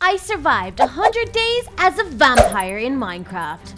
I survived 100 days as a vampire in Minecraft.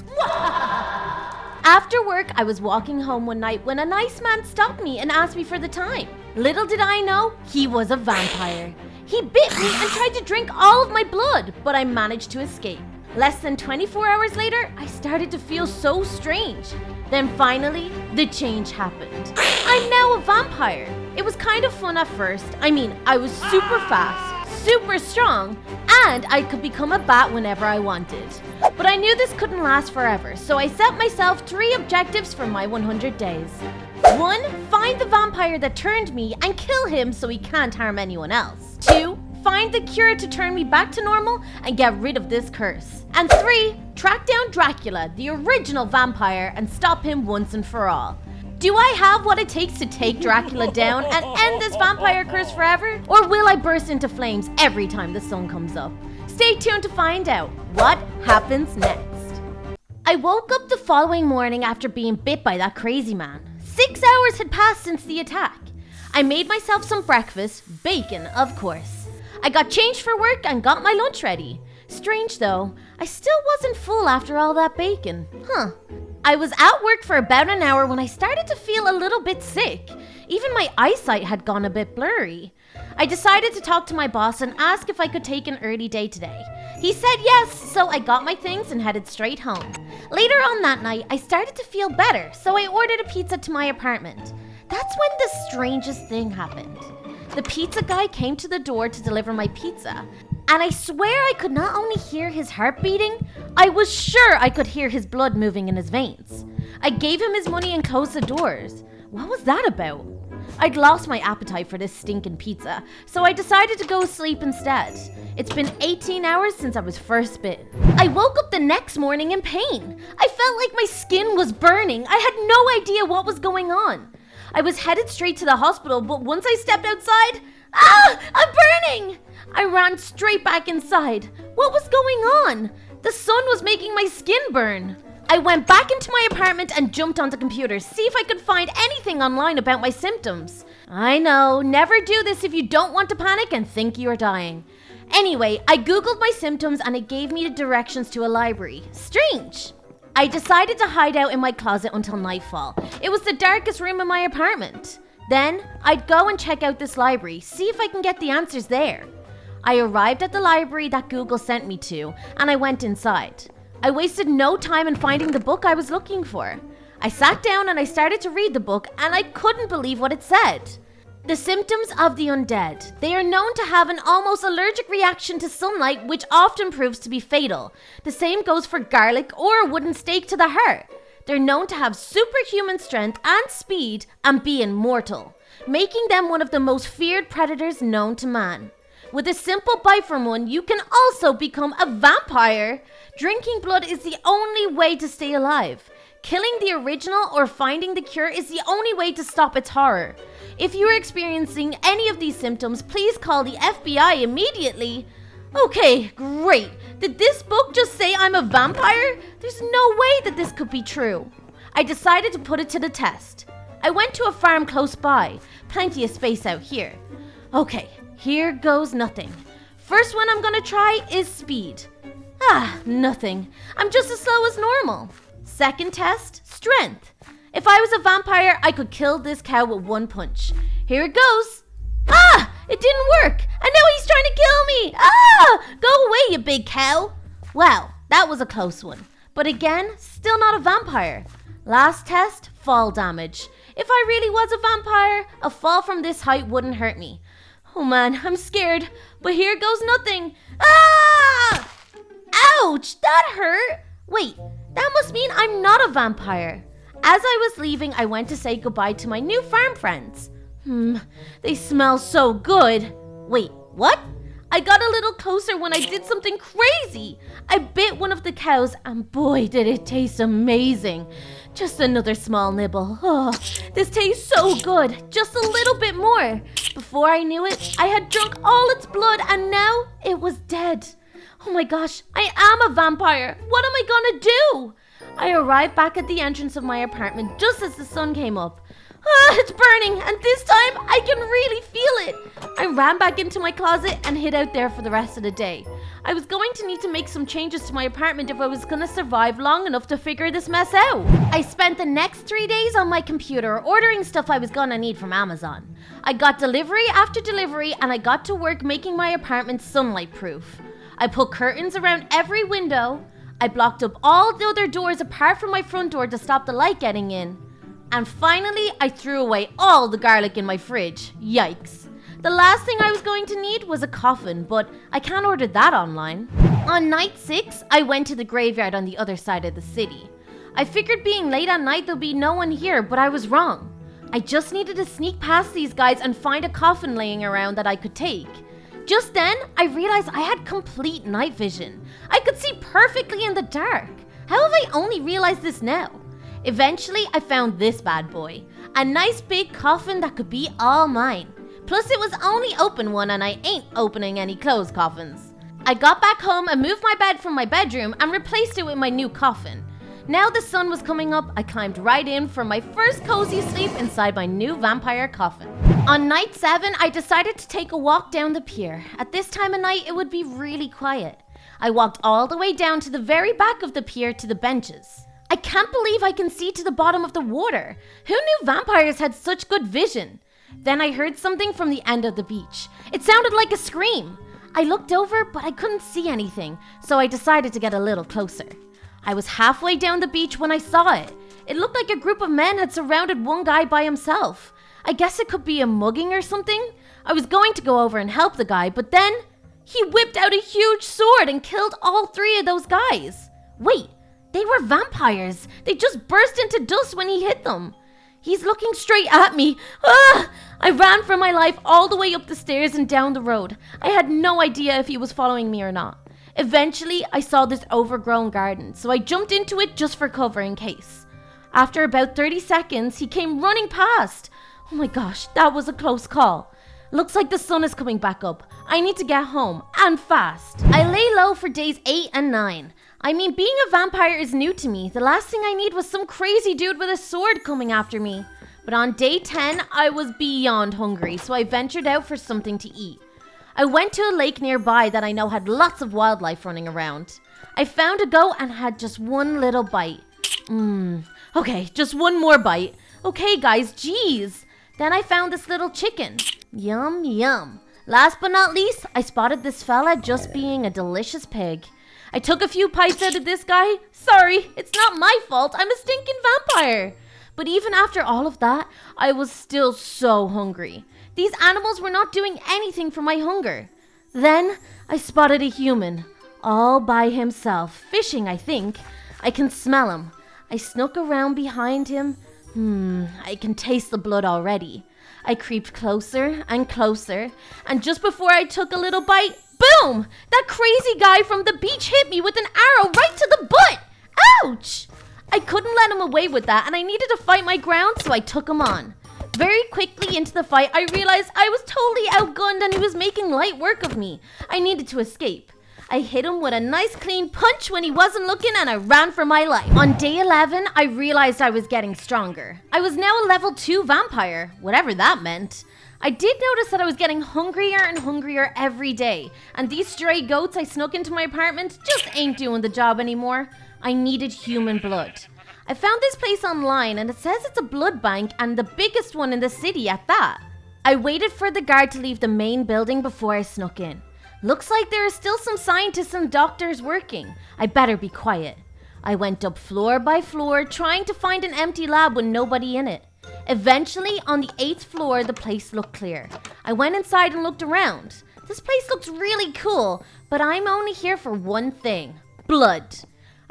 After work, I was walking home one night when a nice man stopped me and asked me for the time. Little did I know, he was a vampire. He bit me and tried to drink all of my blood, but I managed to escape. Less than 24 hours later, I started to feel so strange. Then finally, the change happened. I'm now a vampire. It was kind of fun at first. I was super fast, super strong, and I could become a bat whenever I wanted. But I knew this couldn't last forever, so I set myself 3 objectives for my 100 days. 1. Find the vampire that turned me and kill him so he can't harm anyone else. 2. Find the cure to turn me back to normal and get rid of this curse. And 3. Track down Dracula, the original vampire, and stop him once and for all. Do I have what it takes to take Dracula down and end this vampire curse forever? Or will I burst into flames every time the sun comes up? Stay tuned to find out what happens next. I woke up the following morning after being bit by that crazy man. 6 hours had passed since the attack. I made myself some breakfast, bacon of course. I got changed for work and got my lunch ready. Strange though, I still wasn't full after all that bacon. I was at work for about an hour when I started to feel a little bit sick. Even my eyesight had gone a bit blurry. I decided to talk to my boss and ask if I could take an early day today. He said yes, so I got my things and headed straight home. Later on that night, I started to feel better, so I ordered a pizza to my apartment. That's when the strangest thing happened. The pizza guy came to the door to deliver my pizza, and I swear I could not only hear his heart beating, I was sure I could hear his blood moving in his veins. I gave him his money and closed the doors. What was that about? I'd lost my appetite for this stinking pizza, so I decided to go sleep instead. It's been 18 hours since I was first bitten. I woke up the next morning in pain. I felt like my skin was burning. I had no idea what was going on. I was headed straight to the hospital, but once I stepped outside, I'm burning! I ran straight back inside. What was going on? The sun was making my skin burn. I went back into my apartment and jumped onto computers, see if I could find anything online about my symptoms. I know, never do this if you don't want to panic and think you're dying. Anyway, I googled my symptoms and it gave me the directions to a library. Strange. I decided to hide out in my closet until nightfall. It was the darkest room in my apartment. Then, I'd go and check out this library, see if I can get the answers there. I arrived at the library that Google sent me to, and I went inside. I wasted no time in finding the book I was looking for. I sat down and I started to read the book, and I couldn't believe what it said. The symptoms of the undead. They are known to have an almost allergic reaction to sunlight, which often proves to be fatal. The same goes for garlic or a wooden stake to the heart. They're known to have superhuman strength and speed and be immortal, making them one of the most feared predators known to man. With a simple bite from one, you can also become a vampire. Drinking blood is the only way to stay alive. Killing the original or finding the cure is the only way to stop its horror. If you are experiencing any of these symptoms, please call the FBI immediately. Okay, great. Did this book just say I'm a vampire? There's no way that this could be true. I decided to put it to the test. I went to a farm close by. Plenty of space out here. Okay, here goes nothing. First one I'm gonna try is speed. Nothing. I'm just as slow as normal. Second test, strength. If I was a vampire, I could kill this cow with one punch. Here it goes. It didn't work. And now he's trying to kill me. Go away, you big cow. Well, that was a close one. But again, still not a vampire. Last test, fall damage. If I really was a vampire, a fall from this height wouldn't hurt me. Oh man, I'm scared. But here goes nothing. Ouch, that hurt. Wait, that must mean I'm not a vampire. As I was leaving, I went to say goodbye to my new farm friends. They smell so good. Wait, what? I got a little closer when I did something crazy. I bit one of the cows and boy did it taste amazing. Just another small nibble. This tastes so good. Just a little bit more. Before I knew it, I had drunk all its blood and now it was dead. Oh my gosh, I am a vampire. What am I gonna do? I arrived back at the entrance of my apartment just as the sun came up. It's burning, and this time I can really feel it. I ran back into my closet and hid out there for the rest of the day. I was going to need to make some changes to my apartment if I was going to survive long enough to figure this mess out. I spent the next 3 days on my computer ordering stuff I was going to need from Amazon. I got delivery after delivery and I got to work making my apartment sunlight proof. I put curtains around every window. I blocked up all the other doors apart from my front door to stop the light getting in. And finally, I threw away all the garlic in my fridge. Yikes. The last thing I was going to need was a coffin, but I can't order that online. On night 6, I went to the graveyard on the other side of the city. I figured being late at night there'll be no one here, but I was wrong. I just needed to sneak past these guys and find a coffin laying around that I could take. Just then, I realized I had complete night vision. I could see perfectly in the dark. How have I only realized this now? Eventually, I found this bad boy. A nice big coffin that could be all mine. Plus, it was only open one and I ain't opening any closed coffins. I got back home and moved my bed from my bedroom and replaced it with my new coffin. Now the sun was coming up, I climbed right in for my first cozy sleep inside my new vampire coffin. On night 7, I decided to take a walk down the pier. At this time of night, it would be really quiet. I walked all the way down to the very back of the pier to the benches. I can't believe I can see to the bottom of the water. Who knew vampires had such good vision? Then I heard something from the end of the beach. It sounded like a scream. I looked over, but I couldn't see anything, so I decided to get a little closer. I was halfway down the beach when I saw it. It looked like a group of men had surrounded one guy by himself. I guess it could be a mugging or something. I was going to go over and help the guy, but then he whipped out a huge sword and killed all 3 of those guys. Wait, they were vampires. They just burst into dust when he hit them. He's looking straight at me. Ah! I ran for my life all the way up the stairs and down the road. I had no idea if he was following me or not. Eventually, I saw this overgrown garden, so I jumped into it just for cover in case. After about 30 seconds, he came running past. Oh my gosh, that was a close call. Looks like the sun is coming back up. I need to get home, and fast. I lay low for days 8 and 9. I mean, being a vampire is new to me. The last thing I need was some crazy dude with a sword coming after me. But on day 10, I was beyond hungry, so I ventured out for something to eat. I went to a lake nearby that I know had lots of wildlife running around. I found a goat and had just one little bite. Okay, just one more bite. Okay, guys, geez. Then I found this little chicken. Yum, yum. Last but not least, I spotted this fella just being a delicious pig. I took a few bites out of this guy. Sorry, it's not my fault. I'm a stinking vampire. But even after all of that, I was still so hungry. These animals were not doing anything for my hunger. Then I spotted a human, all by himself, fishing, I think. I can smell him. I snuck around behind him. I can taste the blood already. I creeped closer and closer, and just before I took a little bite, boom! That crazy guy from the beach hit me with an arrow right to the butt! Ouch! I couldn't let him away with that, and I needed to fight my ground, so I took him on. Very quickly into the fight, I realized I was totally outgunned and he was making light work of me. I needed to escape. I hit him with a nice clean punch when he wasn't looking and I ran for my life. On day 11, I realized I was getting stronger. I was now a level 2 vampire, whatever that meant. I did notice that I was getting hungrier and hungrier every day, and these stray goats I snuck into my apartment just ain't doing the job anymore. I needed human blood. I found this place online and it says it's a blood bank and the biggest one in the city at that. I waited for the guard to leave the main building before I snuck in. Looks like there are still some scientists and doctors working. I better be quiet. I went up floor by floor trying to find an empty lab with nobody in it. Eventually, on the 8th floor, the place looked clear. I went inside and looked around. This place looks really cool, but I'm only here for one thing: blood.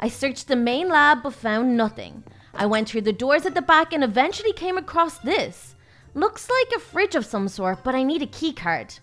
I searched the main lab but found nothing. I went through the doors at the back and eventually came across this. Looks like a fridge of some sort, but I need a key card.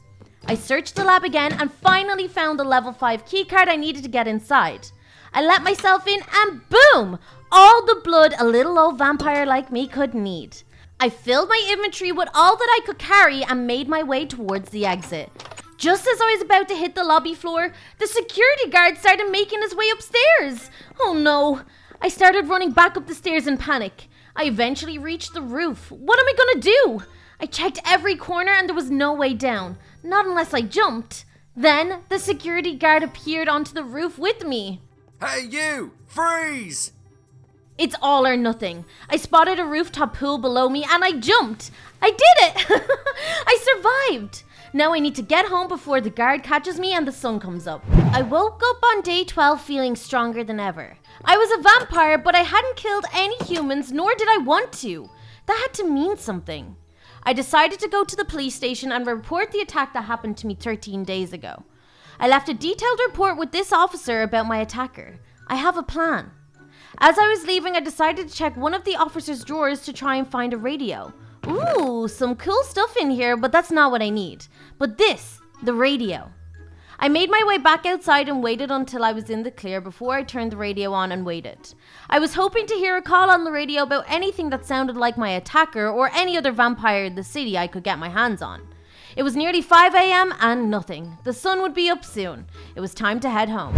I searched the lab again and finally found the level 5 keycard I needed to get inside. I let myself in and boom! All the blood a little old vampire like me could need. I filled my inventory with all that I could carry and made my way towards the exit. Just as I was about to hit the lobby floor, the security guard started making his way upstairs. Oh no! I started running back up the stairs in panic. I eventually reached the roof. What am I gonna do? I checked every corner and there was no way down. Not unless I jumped. Then, the security guard appeared onto the roof with me. Hey you! Freeze! It's all or nothing. I spotted a rooftop pool below me and I jumped. I did it! I survived! Now I need to get home before the guard catches me and the sun comes up. I woke up on day 12 feeling stronger than ever. I was a vampire, but I hadn't killed any humans, nor did I want to. That had to mean something. I decided to go to the police station and report the attack that happened to me 13 days ago. I left a detailed report with this officer about my attacker. I have a plan. As I was leaving, I decided to check one of the officer's drawers to try and find a radio. Ooh, some cool stuff in here, but that's not what I need. But this, the radio. I made my way back outside and waited until I was in the clear before I turned the radio on and waited. I was hoping to hear a call on the radio about anything that sounded like my attacker or any other vampire in the city I could get my hands on. It was nearly 5 a.m. and nothing. The sun would be up soon. It was time to head home.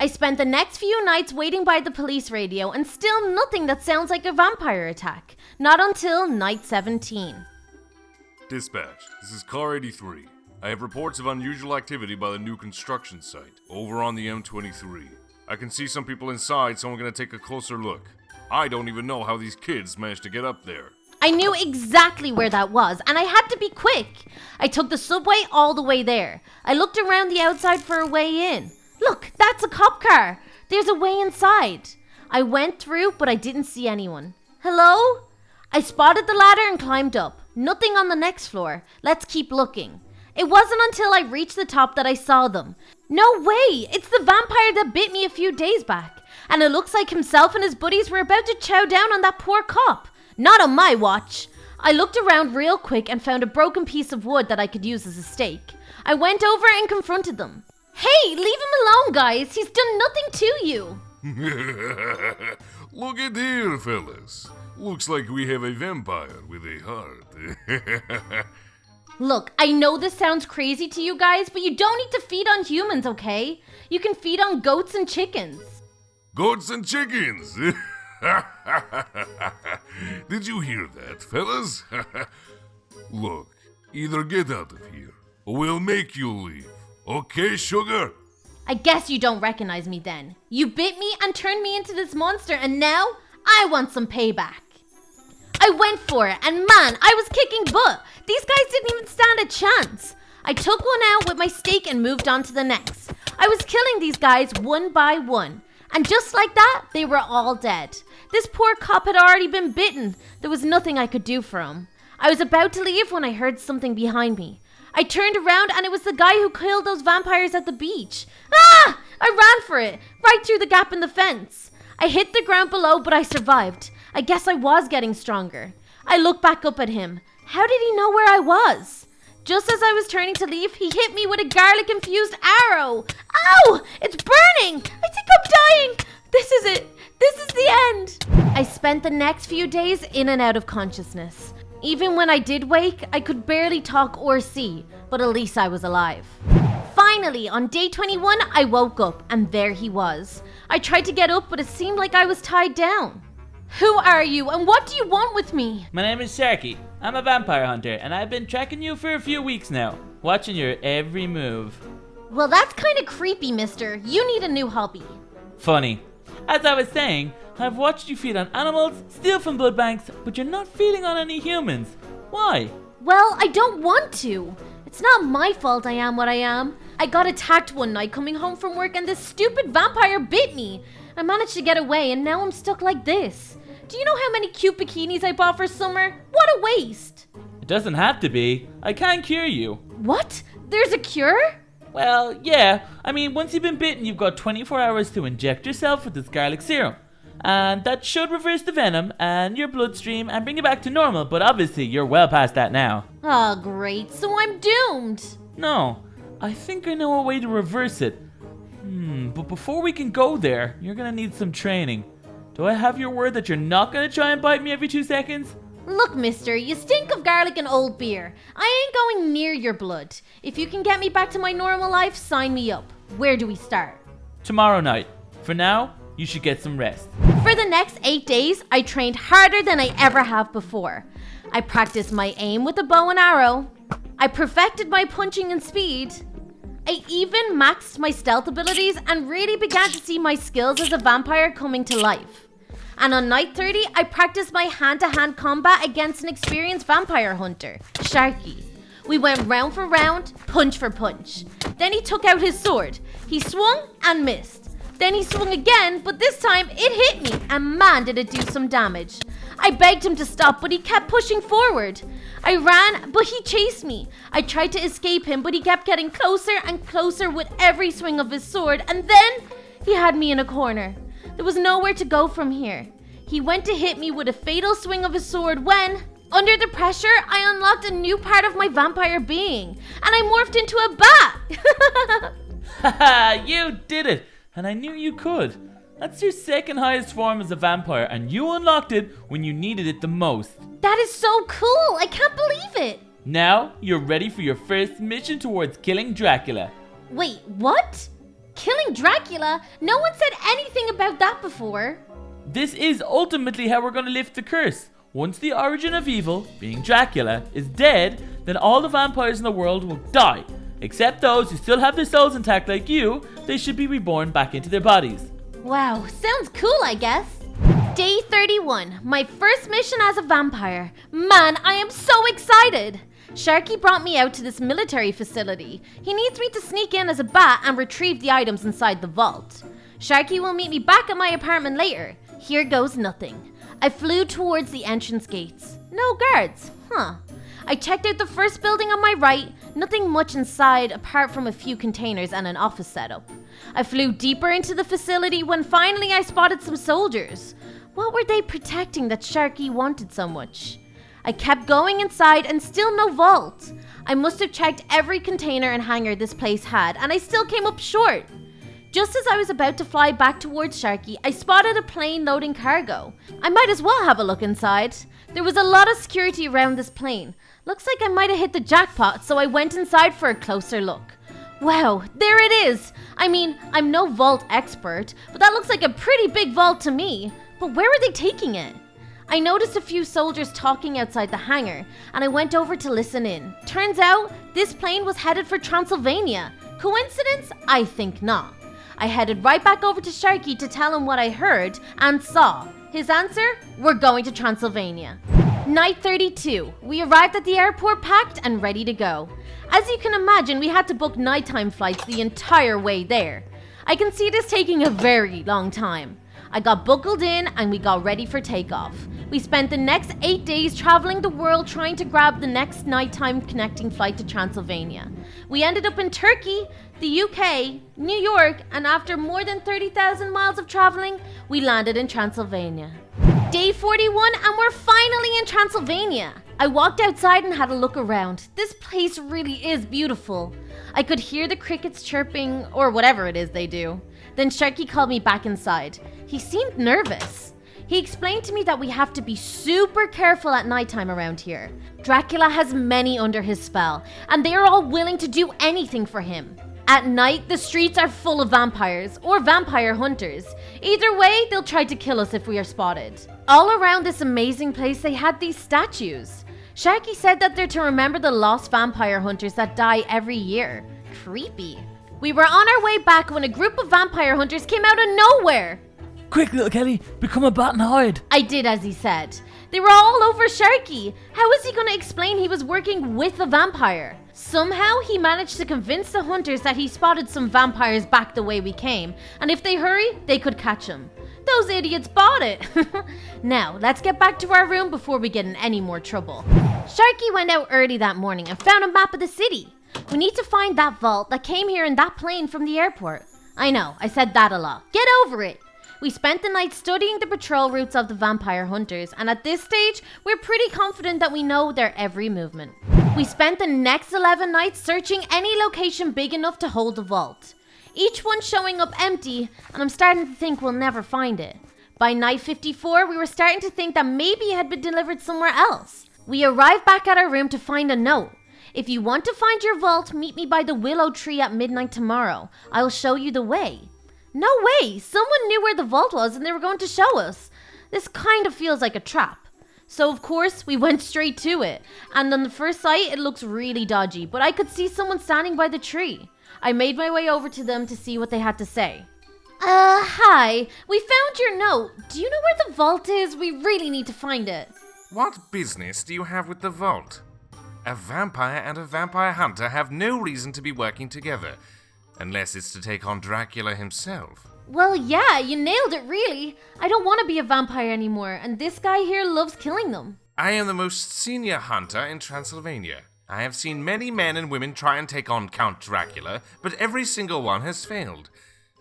I spent the next few nights waiting by the police radio and still nothing that sounds like a vampire attack. Not until night 17. Dispatch, this is Car 83. I have reports of unusual activity by the new construction site, over on the M23. I can see some people inside, so I'm gonna take a closer look. I don't even know how these kids managed to get up there. I knew exactly where that was, and I had to be quick. I took the subway all the way there. I looked around the outside for a way in. Look, that's a cop car. There's a way inside. I went through, but I didn't see anyone. Hello? I spotted the ladder and climbed up. Nothing on the next floor. Let's keep looking. It wasn't until I reached the top that I saw them. No way! It's the vampire that bit me a few days back. And it looks like himself and his buddies were about to chow down on that poor cop. Not on my watch. I looked around real quick and found a broken piece of wood that I could use as a stake. I went over and confronted them. Hey, leave him alone, guys. He's done nothing to you. Look at here, fellas. Looks like we have a vampire with a heart. Look, I know this sounds crazy to you guys, but you don't need to feed on humans, okay? You can feed on goats and chickens. Goats and chickens! Did you hear that, fellas? Look, either get out of here, or we'll make you leave. Okay, sugar? I guess you don't recognize me then. You bit me and turned me into this monster, and now I want some payback. I went for it, and man, I was kicking butt. These guys didn't even stand a chance. I took one out with my stake and moved on to the next. I was killing these guys one by one. And just like that, they were all dead. This poor cop had already been bitten. There was nothing I could do for him. I was about to leave when I heard something behind me. I turned around and it was the guy who killed those vampires at the beach. Ah! I ran for it, right through the gap in the fence. I hit the ground below, but I survived. I guess I was getting stronger. I looked back up at him. How did he know where I was? Just as I was turning to leave, he hit me with a garlic-infused arrow. Ow! It's burning! I think I'm dying! This is it. This is the end. I spent the next few days in and out of consciousness. Even when I did wake, I could barely talk or see, but at least I was alive. Finally, on day 21, I woke up, and there he was. I tried to get up, but it seemed like I was tied down. Who are you, and what do you want with me? My name is Sharky. I'm a vampire hunter, and I've been tracking you for a few weeks now, watching your every move. Well, that's kind of creepy, mister. You need a new hobby. Funny. As I was saying, I've watched you feed on animals, steal from blood banks, but you're not feeding on any humans. Why? Well, I don't want to. It's not my fault I am what I am. I got attacked one night coming home from work and this stupid vampire bit me. I managed to get away and now I'm stuck like this. Do you know how many cute bikinis I bought for summer? What a waste! It doesn't have to be. I can cure you. What? There's a cure? Well, yeah. I mean, once you've been bitten, you've got 24 hours to inject yourself with this garlic serum. And that should reverse the venom and your bloodstream and bring you back to normal, but obviously you're well past that now. Oh, great. So I'm doomed. No, I think I know a way to reverse it. But before we can go there, you're gonna need some training. Do I have your word that you're not gonna try and bite me every 2 seconds? Look, mister, you stink of garlic and old beer. I ain't going near your blood. If you can get me back to my normal life, sign me up. Where do we start? Tomorrow night. For now, you should get some rest. For the next 8 days, I trained harder than I ever have before. I practiced my aim with a bow and arrow. I perfected my punching and speed. I even maxed my stealth abilities and really began to see my skills as a vampire coming to life. And on night 30, I practiced my hand-to-hand combat against an experienced vampire hunter, Sharky. We went round for round, punch for punch. Then he took out his sword. He swung and missed. Then he swung again, but this time it hit me, and man did it do some damage. I begged him to stop, but he kept pushing forward. I ran, but he chased me. I tried to escape him, but he kept getting closer and closer with every swing of his sword, and then he had me in a corner. There was nowhere to go from here. He went to hit me with a fatal swing of his sword when, under the pressure, I unlocked a new part of my vampire being, and I morphed into a bat. Haha, you did it! And I knew you could. That's your second highest form as a vampire, and you unlocked it when you needed it the most. That is so cool! I can't believe it! Now, you're ready for your first mission towards killing Dracula. Wait, what? Killing Dracula? No one said anything about that before. This is ultimately how we're going to lift the curse. Once the origin of evil, being Dracula, is dead, then all the vampires in the world will die. Except those who still have their souls intact like you, they should be reborn back into their bodies. Wow, sounds cool, I guess. Day 31, my first mission as a vampire. Man, I am so excited! Sharky brought me out to this military facility. He needs me to sneak in as a bat and retrieve the items inside the vault. Sharky will meet me back at my apartment later. Here goes nothing. I flew towards the entrance gates. No guards, huh? I checked out the first building on my right, nothing much inside apart from a few containers and an office setup. I flew deeper into the facility when finally I spotted some soldiers. What were they protecting that Sharky wanted so much? I kept going inside and still no vault. I must have checked every container and hangar this place had, and I still came up short. Just as I was about to fly back towards Sharky, I spotted a plane loading cargo. I might as well have a look inside. There was a lot of security around this plane. Looks like I might have hit the jackpot, so I went inside for a closer look. Wow, there it is! I mean, I'm no vault expert, but that looks like a pretty big vault to me. But where are they taking it? I noticed a few soldiers talking outside the hangar, and I went over to listen in. Turns out, this plane was headed for Transylvania. Coincidence? I think not. I headed right back over to Sharky to tell him what I heard and saw. His answer? We're going to Transylvania. Night 32. We arrived at the airport packed and ready to go. As you can imagine, we had to book nighttime flights the entire way there. I can see this taking a very long time. I got buckled in and we got ready for takeoff. We spent the next 8 days traveling the world trying to grab the next nighttime connecting flight to Transylvania. We ended up in Turkey, the UK, New York, and after more than 30,000 miles of traveling, we landed in Transylvania. Day 41 and we're finally in Transylvania. I walked outside and had a look around. This place really is beautiful. I could hear the crickets chirping or whatever it is they do. Then Sharky called me back inside. He seemed nervous. He explained to me that we have to be super careful at nighttime around here. Dracula has many under his spell, and they are all willing to do anything for him. At night, the streets are full of vampires or vampire hunters. Either way, they'll try to kill us if we are spotted. All around this amazing place, they had these statues. Sharky said that they're to remember the lost vampire hunters that die every year. Creepy. We were on our way back when a group of vampire hunters came out of nowhere. Quick, little Kelly, become a bat and hide. I did as he said. They were all over Sharky. How was he going to explain he was working with a vampire? Somehow, he managed to convince the hunters that he spotted some vampires back the way we came, and if they hurry, they could catch him. Those idiots bought it. Now, let's get back to our room before we get in any more trouble. Sharky went out early that morning and found a map of the city. We need to find that vault that came here in that plane from the airport. I know, I said that a lot. Get over it. We spent the night studying the patrol routes of the vampire hunters, and at this stage, we're pretty confident that we know their every movement. We spent the next 11 nights searching any location big enough to hold the vault. Each one showing up empty, and I'm starting to think we'll never find it. By night 54, we were starting to think that maybe it had been delivered somewhere else. We arrived back at our room to find a note. If you want to find your vault, meet me by the willow tree at midnight tomorrow. I'll show you the way. No way! Someone knew where the vault was and they were going to show us. This kind of feels like a trap. So of course, we went straight to it. And on the first sight, it looks really dodgy, but I could see someone standing by the tree. I made my way over to them to see what they had to say. Hi. We found your note. Do you know where the vault is? We really need to find it. What business do you have with the vault? A vampire and a vampire hunter have no reason to be working together, unless it's to take on Dracula himself. Well, yeah, you nailed it, really. I don't want to be a vampire anymore, and this guy here loves killing them. I am the most senior hunter in Transylvania. I have seen many men and women try and take on Count Dracula, but every single one has failed.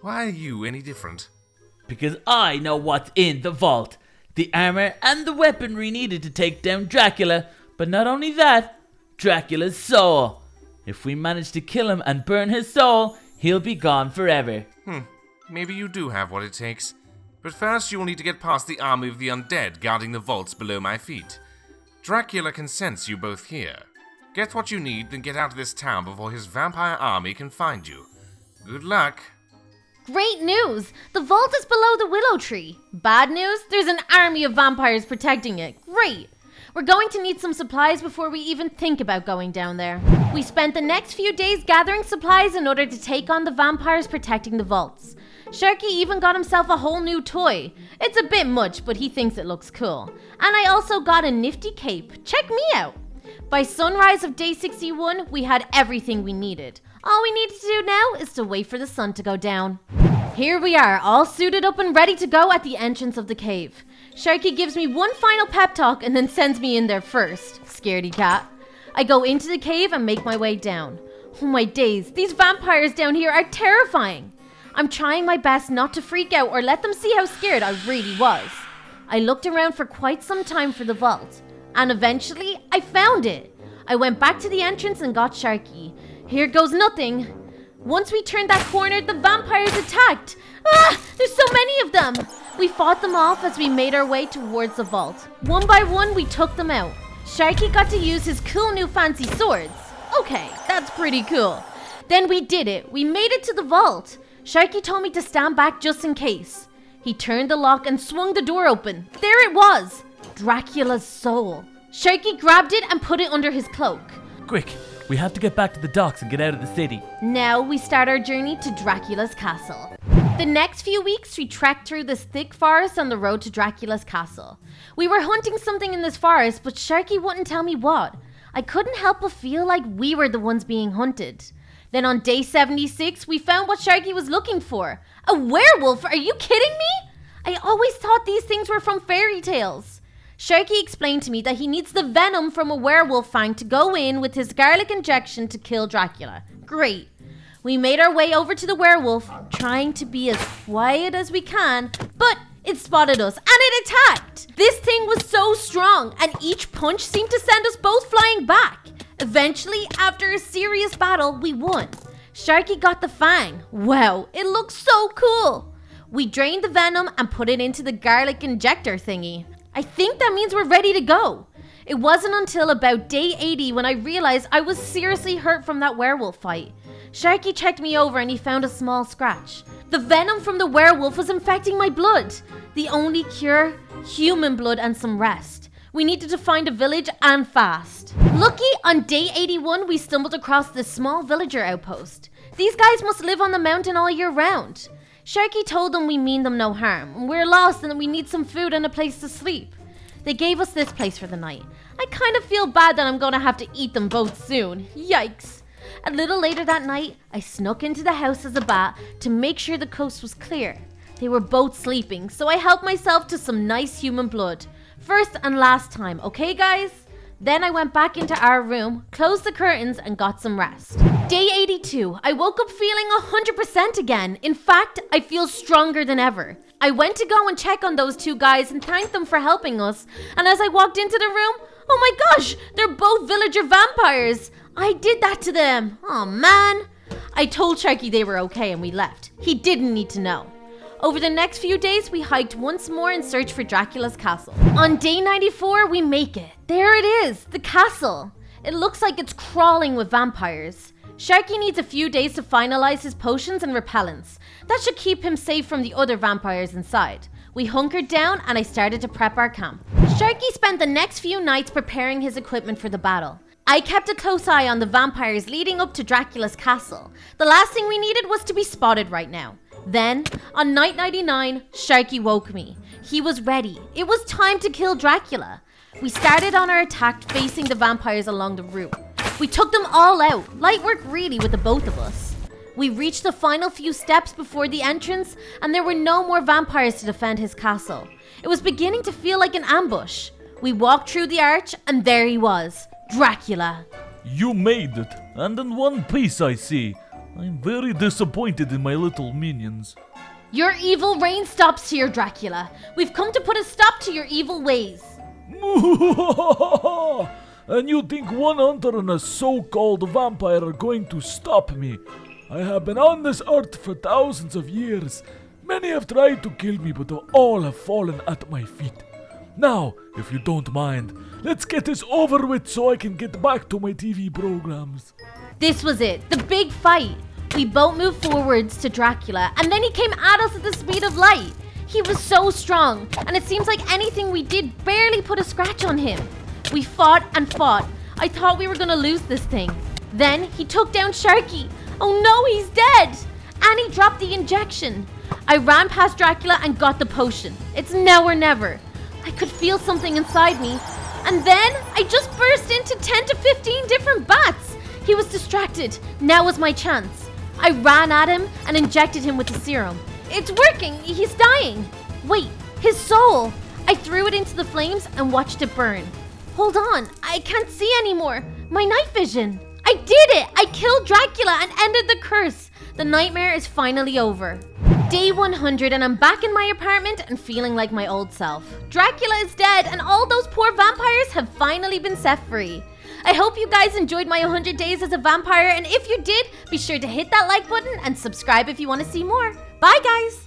Why are you any different? Because I know what's in the vault. The armor and the weaponry needed to take down Dracula. But not only that, Dracula's soul. If we manage to kill him and burn his soul, he'll be gone forever. Maybe you do have what it takes. But first you will need to get past the army of the undead guarding the vaults below my feet. Dracula can sense you both here. Get what you need, then get out of this town before his vampire army can find you. Good luck. Great news! The vault is below the willow tree. Bad news? There's an army of vampires protecting it. Great! We're going to need some supplies before we even think about going down there. We spent the next few days gathering supplies in order to take on the vampires protecting the vaults. Sharky even got himself a whole new toy. It's a bit much, but he thinks it looks cool. And I also got a nifty cape. Check me out! By sunrise of day 61, we had everything we needed. All we need to do now is to wait for the sun to go down. Here we are, all suited up and ready to go at the entrance of the cave. Sharky gives me one final pep talk and then sends me in there first. Scaredy cat. I go into the cave and make my way down. Oh my days, these vampires down here are terrifying. I'm trying my best not to freak out or let them see how scared I really was. I looked around for quite some time for the vault. And eventually, I found it. I went back to the entrance and got Sharky. Here goes nothing. Once we turned that corner, the vampires attacked. There's so many of them. We fought them off as we made our way towards the vault. One by one, we took them out. Sharky got to use his cool new fancy swords. Okay, that's pretty cool. Then we did it. We made it to the vault. Sharky told me to stand back just in case. He turned the lock and swung the door open. There it was. Dracula's soul. Sharky grabbed it and put it under his cloak. Quick, we have to get back to the docks and get out of the city. Now we start our journey to Dracula's castle. The next few weeks, we trekked through this thick forest on the road to Dracula's castle. We were hunting something in this forest, but Sharky wouldn't tell me what. I couldn't help but feel like we were the ones being hunted. Then on day 76, we found what Sharky was looking for. A werewolf? Are you kidding me? I always thought these things were from fairy tales. Sharky explained to me that he needs the venom from a werewolf fang to go in with his garlic injection to kill Dracula. Great. We made our way over to the werewolf, trying to be as quiet as we can, but it spotted us and it attacked. This thing was so strong, and each punch seemed to send us both flying back. Eventually, after a serious battle, we won. Sharky got the fang. Wow, it looks so cool. We drained the venom and put it into the garlic injector thingy. I think that means we're ready to go. It wasn't until about day 80 when I realized I was seriously hurt from that werewolf fight. Sharky checked me over and he found a small scratch. The venom from the werewolf was infecting my blood. The only cure? Human blood and some rest. We needed to find a village and fast. Lucky, on day 81 we stumbled across this small villager outpost. These guys must live on the mountain all year round. Sharky told them we mean them no harm. We're lost and that we need some food and a place to sleep. They gave us this place for the night. I kind of feel bad that I'm going to have to eat them both soon. Yikes. A little later that night, I snuck into the house as a bat to make sure the coast was clear. They were both sleeping, so I helped myself to some nice human blood. First and last time, okay guys? Then I went back into our room, closed the curtains, and got some rest. Day 82, I woke up feeling 100% again. In fact, I feel stronger than ever. I went to go and check on those two guys and thank them for helping us. And as I walked into the room, oh my gosh, they're both villager vampires. I did that to them. Oh man. I told Sharky they were okay and we left. He didn't need to know. Over the next few days, we hiked once more in search for Dracula's castle. On day 94, we make it. There it is, the castle. It looks like it's crawling with vampires. Sharky needs a few days to finalize his potions and repellents. That should keep him safe from the other vampires inside. We hunkered down and I started to prep our camp. Sharky spent the next few nights preparing his equipment for the battle. I kept a close eye on the vampires leading up to Dracula's castle. The last thing we needed was to be spotted right now. Then, on night 99, Sharky woke me. He was ready. It was time to kill Dracula. We started on our attack facing the vampires along the route. We took them all out. Light work really with the both of us. We reached the final few steps before the entrance and there were no more vampires to defend his castle. It was beginning to feel like an ambush. We walked through the arch and there he was, Dracula. You made it, and in one piece I see. I'm very disappointed in my little minions. Your evil reign stops here, Dracula. We've come to put a stop to your evil ways. And you think one hunter and a so-called vampire are going to stop me? I have been on this earth for thousands of years. Many have tried to kill me, but all have fallen at my feet. Now, if you don't mind, let's get this over with so I can get back to my TV programs. This was it, the big fight. We both moved forwards to Dracula, and then he came at us at the speed of light. He was so strong, and it seems like anything we did barely put a scratch on him. We fought and fought. I thought we were gonna lose this thing. Then he took down Sharky. Oh no, he's dead! And he dropped the injection. I ran past Dracula and got the potion. It's now or never. I could feel something inside me. And then I just burst into 10 to 15 different bats. He was distracted. Now was my chance. I ran at him and injected him with the serum. It's working. He's dying. Wait, his soul. I threw it into the flames and watched it burn. Hold on, I can't see anymore. My night vision. I did it. I killed Dracula and ended the curse. The nightmare is finally over. Day 100 and I'm back in my apartment and feeling like my old self. Dracula is dead and all those poor vampires have finally been set free. I hope you guys enjoyed my 100 days as a vampire, and if you did, be sure to hit that like button and subscribe if you want to see more. Bye guys!